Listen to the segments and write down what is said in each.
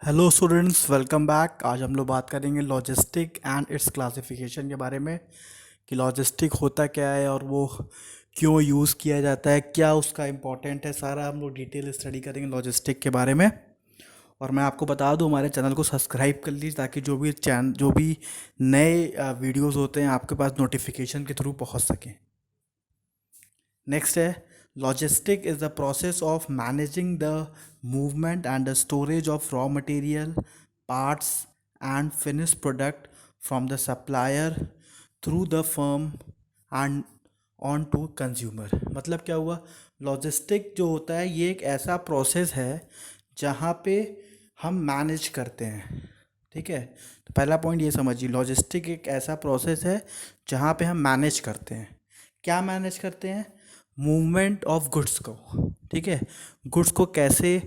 Hello students, welcome back. आज हम लोग बात करेंगे लॉजिस्टिक एंड इट्स क्लासिफिकेशन के बारे में कि लॉजिस्टिक होता क्या है और वो क्यों यूज़ किया जाता है, क्या उसका इम्पोर्टेंट है। सारा हम लोग डिटेल स्टडी करेंगे लॉजिस्टिक के बारे में। और मैं आपको बता दूं, हमारे चैनल को सब्सक्राइब कर लीजिए ताकि जो भी नए वीडियोस होते हैं आपके पास नोटिफिकेशन के थ्रू पहुंच सकें। नेक्स्ट है, logistic is the process of managing the movement and the storage of raw material, parts and finish product from the supplier through the firm and on to consumer. मतलब क्या हुआ, logistic जो होता है ये एक ऐसा प्रोसेस है जहाँ पे हम मैनेज करते हैं। ठीक है, तो पहला पॉइंट ये समझिए, लॉजिस्टिक एक ऐसा प्रोसेस है जहाँ पे हम मैनेज करते हैं। क्या मैनेज करते हैं? मूवमेंट ऑफ गुड्स को। ठीक है, गुड्स को कैसे,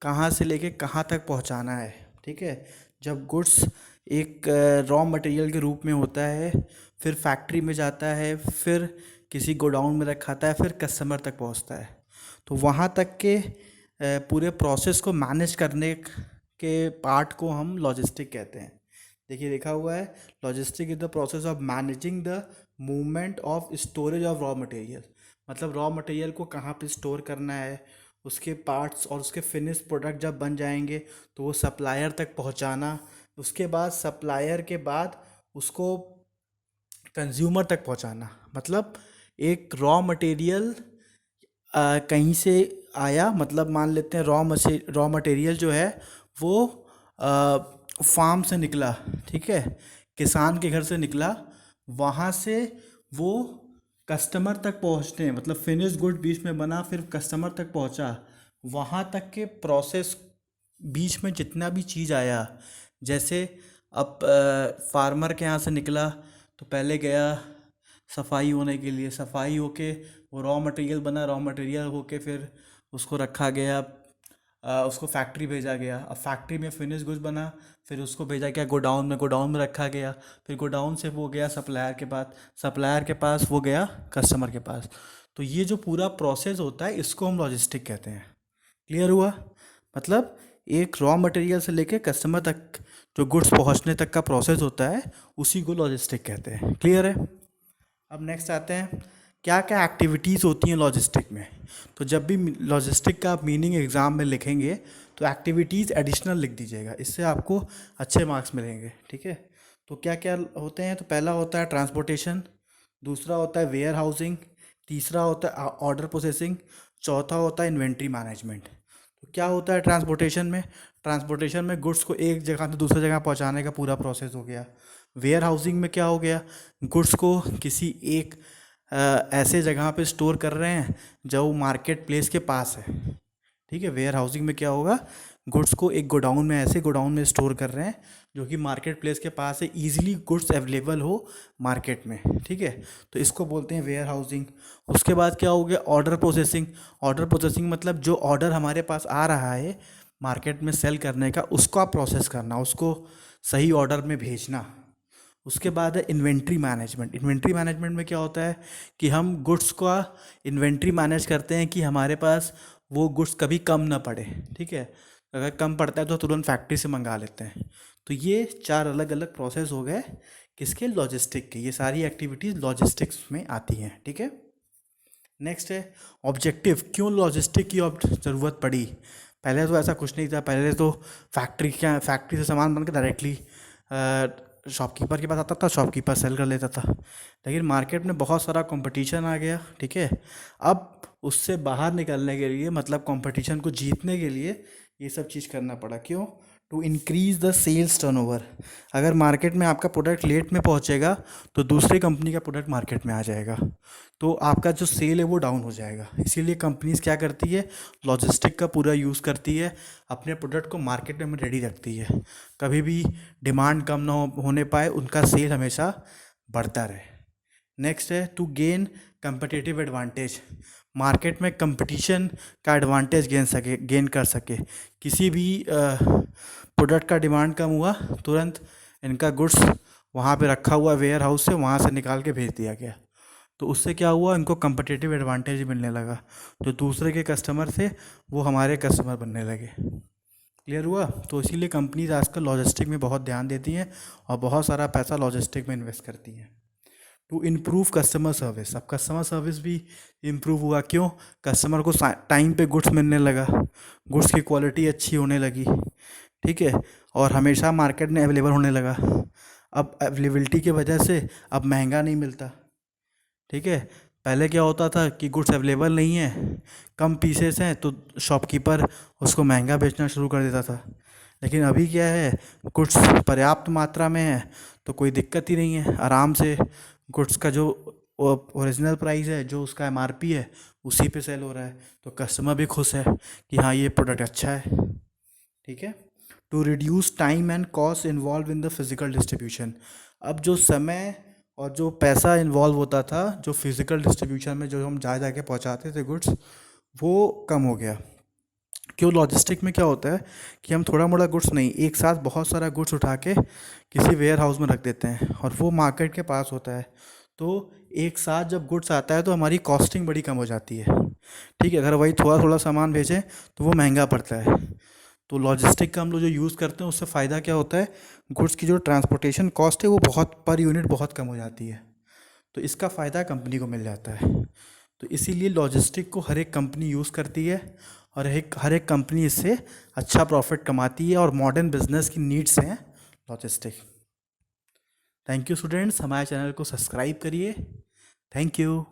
कहाँ से लेके कहाँ तक पहुँचाना है। ठीक है, जब गुड्स एक रॉ मटेरियल के रूप में होता है, फिर फैक्ट्री में जाता है, फिर किसी गोडाउन में रखाता है, फिर कस्टमर तक पहुँचता है, तो वहाँ तक के पूरे प्रोसेस को मैनेज करने के पार्ट को हम लॉजिस्टिक कहते हैं। देखिए लिखा हुआ है, logistic is the process of managing the movement of storage of raw material. मतलब रॉ मटेरियल को कहाँ पे स्टोर करना है, उसके पार्ट्स और उसके फिनिश प्रोडक्ट जब बन जाएंगे तो वो सप्लायर तक पहुँचाना, उसके बाद सप्लायर के बाद उसको कंज्यूमर तक पहुँचाना। मतलब एक रॉ मटेरियल कहीं से आया, मतलब मान लेते हैं रॉ मटेरियल जो है वो फार्म से निकला। ठीक है, किसान के घर से निकला, वहाँ से वो कस्टमर तक पहुँचने, मतलब फिनिश गुड बीच में बना, फिर कस्टमर तक पहुँचा। वहाँ तक के प्रोसेस बीच में जितना भी चीज़ आया, जैसे अब फार्मर के यहाँ से निकला तो पहले गया सफाई होने के लिए, सफाई होके वो रॉ मटेरियल बना, रॉ मटेरियल होके फिर उसको रखा गया, उसको फैक्ट्री भेजा गया। अब फैक्ट्री में फिनिश गुड्स बना, फिर उसको भेजा गया गोडाउन में, गोडाउन में रखा गया, फिर गोडाउन से वो गया सप्लायर के पास, सप्लायर के पास वो गया कस्टमर के पास। तो ये जो पूरा प्रोसेस होता है इसको हम लॉजिस्टिक कहते हैं। क्लियर हुआ? मतलब एक रॉ मटेरियल से लेके कस्टमर तक जो गुड्स पहुंचने तक का प्रोसेस होता है उसी को लॉजिस्टिक कहते हैं। क्लियर है? अब नेक्स्ट आते हैं, क्या क्या एक्टिविटीज़ होती हैं लॉजिस्टिक में। तो जब भी लॉजिस्टिक का आप मीनिंग एग्ज़ाम में लिखेंगे तो एक्टिविटीज़ एडिशनल लिख दीजिएगा, इससे आपको अच्छे मार्क्स मिलेंगे। ठीक है, तो क्या क्या होते हैं? तो पहला होता है ट्रांसपोर्टेशन, दूसरा होता है वेयर हाउसिंग, तीसरा होता है ऑर्डर प्रोसेसिंग, चौथा होता है इन्वेंट्री मैनेजमेंट। तो क्या होता है ट्रांसपोर्टेशन में? ट्रांसपोर्टेशन में गुड्स को एक जगह से दूसरी जगह पहुंचाने का पूरा प्रोसेस हो गया। वेयर हाउसिंग में क्या हो गया? गुड्स को किसी एक ऐसे जगह पे स्टोर कर रहे हैं जो मार्केट प्लेस के पास है। ठीक है, वेयर हाउसिंग में क्या होगा, गुड्स को एक गोडाउन में, ऐसे गोडाउन में स्टोर कर रहे हैं जो कि मार्केट प्लेस के पास है, ईजिली गुड्स अवेलेबल हो मार्केट में। ठीक है, तो इसको बोलते हैं वेयर हाउसिंग। उसके बाद क्या हो गया? Order processing. ऑर्डर प्रोसेसिंग मतलब जो ऑर्डर हमारे पास आ रहा है मार्केट में सेल करने का, उसका प्रोसेस करना, उसको सही ऑर्डर में भेजना। उसके बाद है इन्वेंट्री मैनेजमेंट। इन्वेंट्री मैनेजमेंट में क्या होता है कि हम गुड्स का इन्वेंट्री मैनेज करते हैं कि हमारे पास वो गुड्स कभी कम ना पड़े। ठीक है, अगर कम पड़ता है तो तुरंत फैक्ट्री से मंगा लेते हैं। तो ये चार अलग अलग प्रोसेस हो गए किसके? लॉजिस्टिक के। ये सारी एक्टिविटीज़ लॉजिस्टिक्स में आती हैं। ठीक है, नेक्स्ट है ऑब्जेक्टिव। क्यों लॉजिस्टिक की ज़रूरत पड़ी? पहले तो ऐसा कुछ नहीं था, पहले तो फैक्ट्री से सामान बन के डायरेक्टली शॉपकीपर के पास आता था, शॉपकीपर सेल कर लेता था। लेकिन मार्केट में बहुत सारा कंपटीशन आ गया। ठीक है, अब उससे बाहर निकलने के लिए, मतलब कंपटीशन को जीतने के लिए ये सब चीज़ करना पड़ा। क्यों? To increase the sales turnover. अगर मार्केट में आपका प्रोडक्ट लेट में पहुंचेगा तो दूसरी कंपनी का प्रोडक्ट मार्केट में आ जाएगा, तो आपका जो सेल है वो डाउन हो जाएगा। इसीलिए कंपनीज क्या करती है? लॉजिस्टिक का पूरा यूज़ करती है, अपने प्रोडक्ट को मार्केट में रेडी रखती है, कभी भी डिमांड कम ना होने पाए, उनका सेल हमेशा बढ़ता रहे। नेक्स्ट है to gain competitive advantage. Market में कंपटीशन का एडवांटेज गेन कर सके। किसी भी प्रोडक्ट का डिमांड कम हुआ, तुरंत इनका गुड्स वहाँ पे रखा हुआ वेयर हाउस से, वहाँ से निकाल के भेज दिया गया। तो उससे क्या हुआ? इनको कंपटिटिव एडवांटेज मिलने लगा, जो दूसरे के कस्टमर थे वो हमारे कस्टमर बनने लगे। क्लियर हुआ? तो इसीलिए कंपनीज आजकल लॉजिस्टिक में बहुत ध्यान देती हैं और बहुत सारा पैसा लॉजिस्टिक में इन्वेस्ट करती हैं। टू इम्प्रूव कस्टमर सर्विस, अब कस्टमर सर्विस भी इम्प्रूव हुआ। क्यों? कस्टमर को टाइम पे गुड्स मिलने लगा, गुड्स की क्वालिटी अच्छी होने लगी, ठीक है, और हमेशा मार्केट में अवेलेबल होने लगा। अब अवेलेबिलिटी की वजह से अब महंगा नहीं मिलता, ठीक है। पहले क्या होता था कि गुड्स अवेलेबल नहीं है, कम पीसेस हैं, तो शॉपकीपर उसको महंगा बेचना शुरू कर देता था। लेकिन अभी क्या है, गुड्स पर्याप्त मात्रा में है तो कोई दिक्कत ही नहीं है, आराम से गुड्स का जो ओरिजिनल प्राइस है, जो उसका एमआरपी है, उसी पे सेल हो रहा है, तो कस्टमर भी खुश है कि हाँ ये प्रोडक्ट अच्छा है, ठीक है। To reduce time and cost involve in the physical distribution, अब जो समय और जो पैसा इन्वॉल्व होता था जो फिजिकल डिस्ट्रीब्यूशन में, जो हम जा जाके पहुंचाते थे गुड्स, वो कम हो गया। क्यों? लॉजिस्टिक में क्या होता है कि हम थोड़ा मोड़ा गुड्स नहीं, एक साथ बहुत सारा गुड्स उठा के किसी वेयर हाउस में रख देते हैं और वो मार्केट के पास होता है। तो एक साथ जब गुड्स आता है तो हमारी कॉस्टिंग बड़ी कम हो जाती है, ठीक है। अगर वही थोड़ा थोड़ा सामान भेजें तो वो महंगा पड़ता है। तो लॉजिस्टिक का हम लोग जो यूज़ करते हैं उससे फ़ायदा क्या होता है, गुड्स की जो ट्रांसपोर्टेशन कॉस्ट है वो बहुत पर यूनिट बहुत कम हो जाती है, तो इसका फ़ायदा कंपनी को मिल जाता है। तो इसीलिए लॉजिस्टिक को हर एक कंपनी यूज़ करती है और हर एक कंपनी इससे अच्छा प्रॉफिट कमाती है और मॉडर्न बिजनेस की नीड्स हैं लॉजिस्टिक। थैंक यू स्टूडेंट्स, हमारे चैनल को सब्सक्राइब करिए। Thank you.